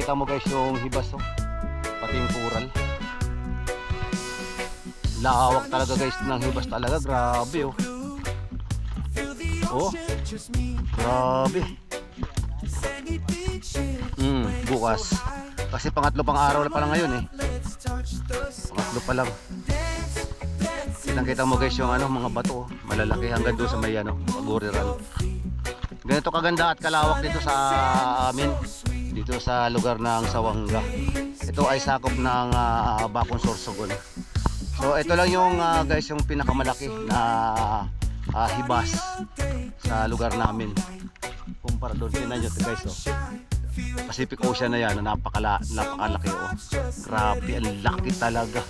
Kita mo guys yung hibas, oh. Pati yung coral. Lawak talaga guys ng hibas talaga. Grabe, oh. Oh, grabe. Bukas. Kasi pangatlo pang araw pa lang ngayon eh. Pangatlo pa lang. Kita mo guys yung ano, mga bato, oh. Malalaki hanggang doon sa may ano, Paguriran. Ganito kaganda at kalawak dito sa amin, dito sa lugar ng Sawanga. Ito ay sakop ng Bacong Sorsogon. So ito lang yung guys yung pinakamalaki na hibas sa lugar namin. Kumpara doon, tingnan nyo guys, oh. Pacific Ocean na yan, napakalaki, oh. Grabe, ang laki talaga.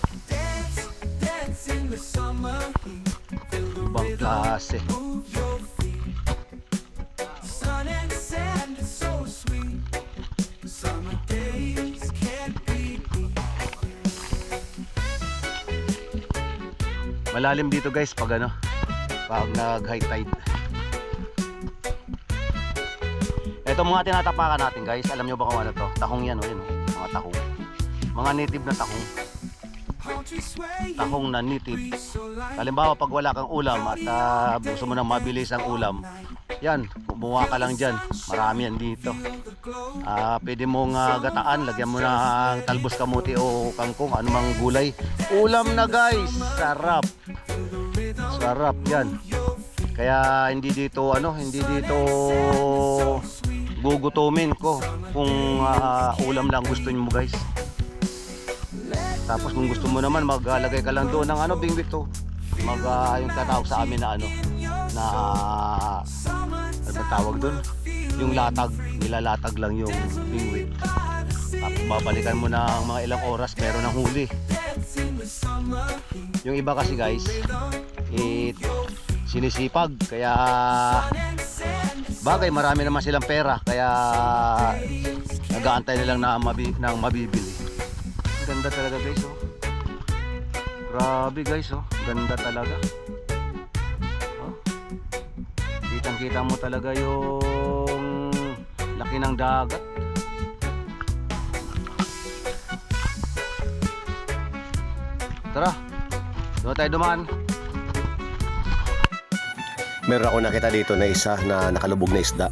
Ibang klase. Malalim dito guys pag ano, pag nag high tide. Ito mga tinatapakan natin guys, alam nyo ba kung ano to? Tahong yan, oh, yun, oh. Mga tahong, mga native na tahong. Tahong na native. Halimbawa pag wala kang ulam at gusto mo nang mabilis ang ulam, yan, kumuha ka lang dyan, marami yan dito. Pwede mong gataan, lagyan mo ng talbos kamuti o kangkong, anumang gulay. Ulam na guys, sarap. Sarap yan. Kaya hindi dito ano, hindi dito gugutumin ko kung ulam lang gusto niyo mo guys. Tapos kung gusto mo naman maglagay ka lang doon ng ano, bingwit to. Yung tatawag sa amin na ano, na ano ba tawag doon? Yung latag, nilalatag lang yung bingwit. Tapos babalikan mo ng mga ilang oras, meron ng huli. Yung iba kasi guys, sinisipag, kaya bagay marami naman silang pera, kaya nag-aantay nilang na mabibili. Ganda talaga guys, oh. Grabe guys, oh. Ganda talaga. Oh. Kitang-kita mo talaga yung laki ng dagat. Tara, doon tayo dumaan. Meron ako nakita dito na isa na nakalubog na isda.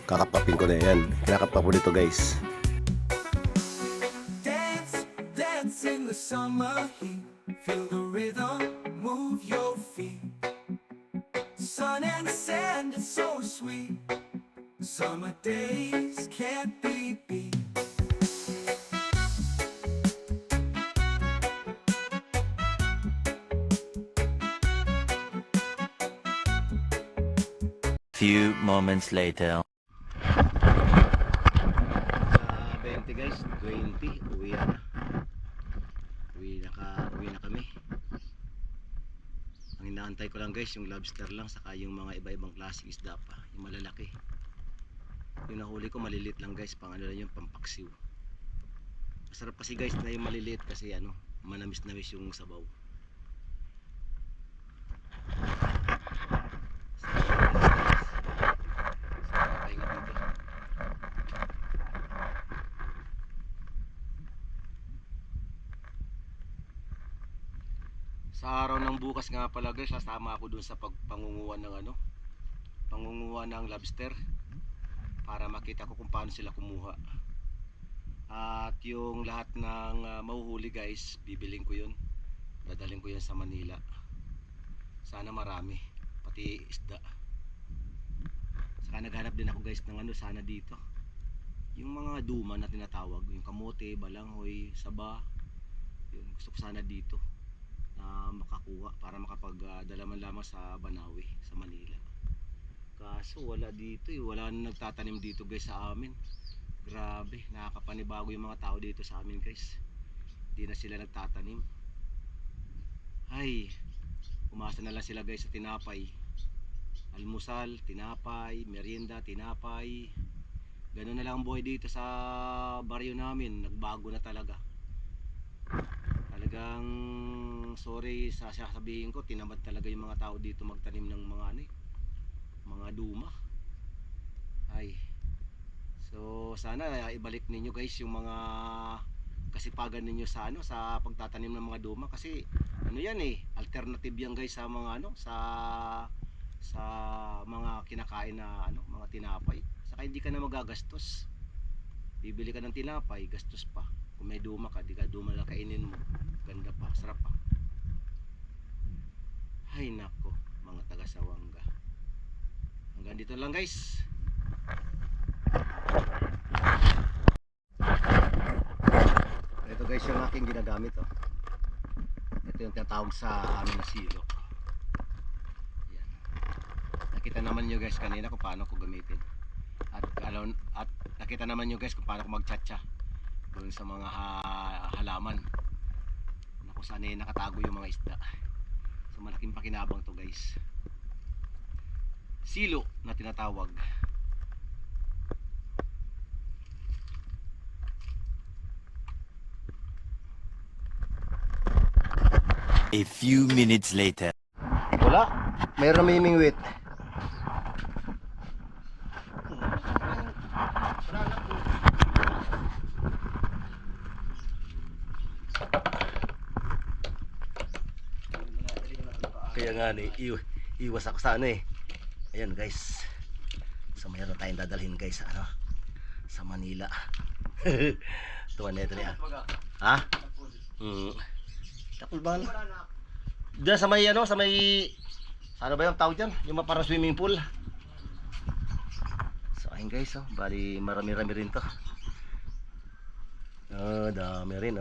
Kakapapin ko na yan. Kinakapap ko dito guys. Dance in the summer heat. Feel the rhythm, move your feet. Sun and sand, it's so sweet. Summer days can't be beat. Few moments later. 20 guys, 20, uwi na. Uwi na kami. Ang inaantay ko lang guys, yung lobster lang, saka yung mga iba-ibang klaseng isda pa, yung malalaki. Yung nahuli ko malilit lang guys, pang ano lang yung pampaksiw. Masarap kasi guys na yung maliliit kasi ano, manamis-namis yung sabaw. Sa araw ng bukas nga pala guys, sasama ako dun sa pangunguha ng ano, pangunguha ng lobster para makita ko kung paano sila kumuha. At yung lahat ng mahuhuli guys, bibiling ko yun, dadaling ko yun sa Manila. Sana marami, pati isda. Saka naghanap din ako guys ng ano, sana dito yung mga duma na tinatawag, yung kamote, balanghoy, saba, yun, gusto ko sana dito na makakuha para makapagdala man lamang sa Banawe, sa Manila. Kaso wala dito eh, wala na nagtatanim dito guys sa amin. Grabe, nakakapanibago yung mga tao dito sa amin guys, hindi na sila nagtatanim. Ay, umasa na lang sila guys sa tinapay, almusal, tinapay, merienda, tinapay. Ganun na lang ang buhay dito sa baryo namin, nagbago na talaga. Talagang sorry sa sasabihin ko, tinamad talaga yung mga tao dito magtanim ng mga ano, mga duma. Ay, So sana ibalik ninyo guys yung mga kasipagan ninyo sa sa pagtatanim ng mga duma, kasi yan alternative yan guys sa mga sa mga kinakain na mga tinapay. Saka hindi ka na magagastos. Bibili ka ng tinapay, gastos pa. Kung may duma ka, di ka duma lang kainin mo. Ganda pa, sarap pa. Ay nako, mga taga Sawanga. Hanggang dito lang guys. Ito guys yung aking ginagamit Ito yung tinatawag sa amin na silo. Yan. Nakita naman nyo guys kanina kung paano ko gamitin. At nakita naman nyo guys kung paano ko magtsatsa doon sa mga halaman na kung saan nakatago yung mga isda. So malaking pakinabang to guys. Silo na tinatawag. A few minutes later. Wala, mayroon namimingwit. Kaya nga iwas ako sa ayan guys. So mayroon tayong dadalhin guys sa Manila. Tuwan na ito niya. Ha? Takul ba na? Diyan sa may sa may ano ba yung tawag dyan? Yung parang swimming pool. So ayun guys bali marami-rami rin to. Dami rin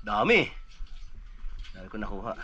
Dami ko nakuha.